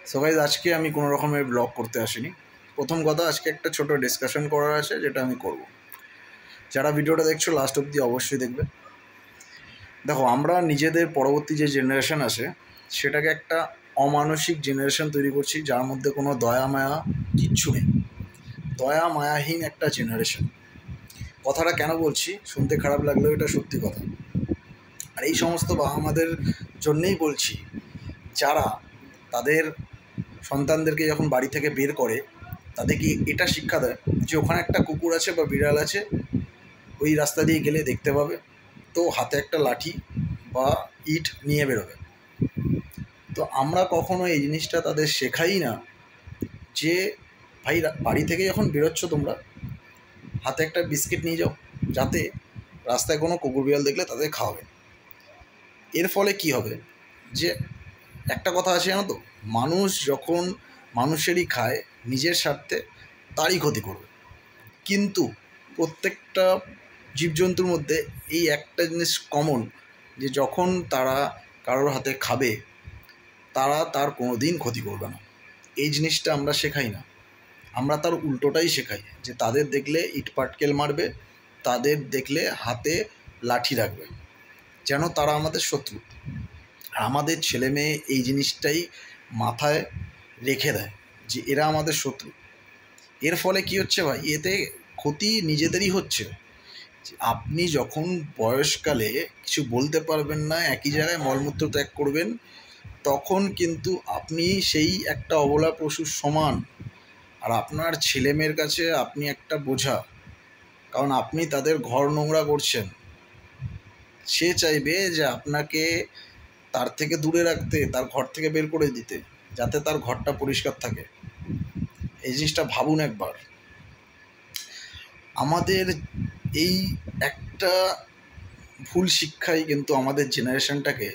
So guys আজকে আমি কোনো রকমের ব্লগ করতে আসিনি। প্রথম কথা, আজকে একটা ছোট ডিসকাশন করার আছে, যেটা আমি করব। যারা ভিডিওটা দেখছো লাস্ট অবধি অবশ্যই দেখবে। দেখো, আমরা নিজেদের পরবর্তী যে জেনারেশন আছে সেটাকে একটা অমানসিক জেনারেশন তৈরি করছি, যার মধ্যে কোনো দয়া মায়া কিচ্ছু নেই। দয়া মায়াহীন একটা জেনারেশন। কথাটা কেন বলছি, শুনতে খারাপ লাগলেও এটা সত্যি কথা। আর এই সমস্ত বাবা মাদের জন্যেই বলছি, যারা তাদের সন্তানদেরকে যখন বাড়ি থেকে বের করে তাদেরকে এটা শিক্ষা দেয় যে ওখানে একটা কুকুর আছে বা বিড়াল আছে, ওই রাস্তা দিয়ে গেলে দেখতে পাবে, তো হাতে একটা লাঠি বা ইট নিয়ে বেরোবে। তো আমরা কখনো এই জিনিসটা তাদের শেখাই না যে ভাই, বাড়ি থেকে যখন বেরোচ্ছ তোমরা হাতে একটা বিস্কিট নিয়ে যাও, যাতে রাস্তায় কোনো কুকুর বিড়াল দেখলে তাদের খাওয়াবে। এর ফলে কি হবে, যে একটা কথা আছে জানো তো, মানুষ যখন মানুষেরই খায় নিজের স্বার্থে, তারই ক্ষতি করবে। কিন্তু প্রত্যেকটা জীবজন্তুর মধ্যে এই একটা জিনিস কমন, যে যখন তারা কারোর হাতে খাবে তারা তার কোনো দিন ক্ষতি করবে না। এই জিনিসটা আমরা শেখাই না, আমরা তার উল্টোটাই শেখাই, যে তাদের দেখলে ইট পাটকেল মারবে, তাদের দেখলে হাতে লাঠি রাখবে, যেন তারা আমাদের শত্রু। আর আমাদের ছেলে মেয়ে এই জিনিসটাই মাথায় রেখে দেয় যে এরা আমাদের শত্রু। এর ফলে কি হচ্ছে ভাই, এতে ক্ষতি নিজেদেরই হচ্ছে। আপনি যখন বয়সকালে কিছু বলতে পারবেন না, একই জায়গায় মলমূত্র ত্যাগ করবেন, তখন কিন্তু আপনি সেই একটা অবলা পশুর সমান। আর আপনার ছেলেমেয়ের কাছে আপনি একটা বোঝা, কারণ আপনি তাদের ঘর নোংরা করছেন। সে চাইবে যে আপনাকে তার থেকে দূরে রাখতে, তার ঘর থেকে বের করে দিতে, যাতে তার ঘরটা পরিষ্কার থাকে। এই জিনিসটা ভাবুন একবার। আমাদের এই একটা ভুল শিক্ষাই কিন্তু আমাদের জেনারেশনটাকে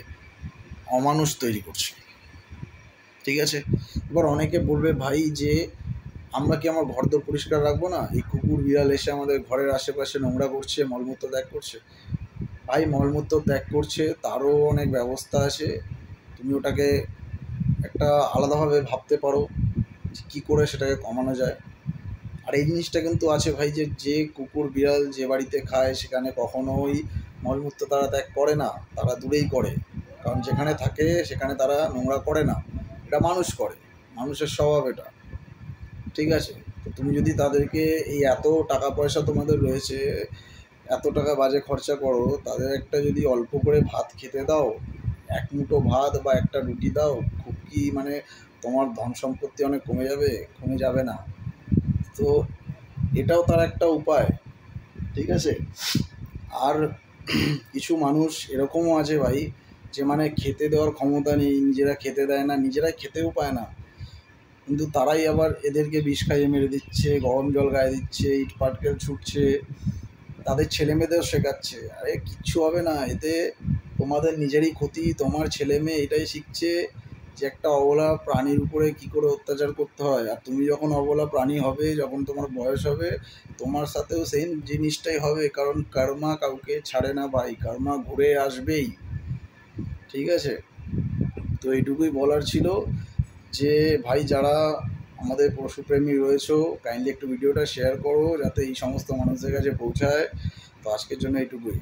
অমানুষ তৈরি করছে, ঠিক আছে? এবার অনেকে বলবে, ভাই যে আমরা কি আমার ঘরদোর পরিষ্কার রাখবো না, এই কুকুর বিড়াল এসে আমাদের ঘরের আশেপাশে নোংরা করছে, মলমূত্র ত্যাগ করছে। ভাই, মলমূত্র ত্যাগ করছে, তারও অনেক ব্যবস্থা আছে। তুমি ওটাকে একটা আলাদাভাবে ভাবতে পারো যে কী করে সেটাকে কমানো যায়। আর এই জিনিসটা কিন্তু আছে ভাই, যে যে কুকুর বিড়াল যে বাড়িতে খায় সেখানে কখনোই মলমূত্র তারা ত্যাগ করে না, তারা দূরেই করে। কারণ যেখানে থাকে সেখানে তারা নোংরা করে না, এটা মানুষ করে, মানুষের স্বভাব এটা, ঠিক আছে? তো তুমি যদি তাদেরকে এই এত টাকা পয়সা তোমাদের রয়েছে, এত টাকা বাজে খরচা করো, তাদের একটা যদি অল্প করে ভাত খেতে দাও, এক মুঠো ভাত বা একটা রুটি দাও, খুব কি মানে তোমার ধন সম্পত্তি অনেক কমে যাবে? কমে যাবে না। তো এটাও তার একটা উপায়, ঠিক আছে? আর কিছু মানুষ এরকমও আছে ভাই, যে মানে খেতে দেওয়ার ক্ষমতা নেই, নিজেরা খেতে দেয় না, নিজেরা খেতেও পায় না, কিন্তু তারাই আবার এদেরকে বিষ খাইয়ে মেরে দিচ্ছে, গরম জল গায়ে দিচ্ছে, ইট পাটকেল ছুটছে, তাদের ছেলে মেয়েদের শেখাচ্ছে। আরে কিচ্ছু হবে না এতে, তোমাদের নিজেরই ক্ষতি। তোমার ছেলে মেয়ে এটাই শিখছে যে একটা অবলা প্রাণীর উপরে কি করে অত্যাচার করতে হয়। আর তুমি যখন অবলা প্রাণী হবে, যখন তোমার বয়স হবে, তোমার সাথেও সেম জিনিসটাই হবে, কারণ কর্মা কাউকে ছাড়ে না ভাই, কর্মা ঘুরে আসবেই, ঠিক আছে? তো এইটুকুই বলার ছিল, যে ভাই যারা আমাদের পশুপ্রেমী রয়েছো, কাইন্ডলি একটু ভিডিওটা শেয়ার করো, যাতে এই সমস্ত মানুষদের কাছে পৌঁছায়। তো আজকের জন্য এইটুকুই।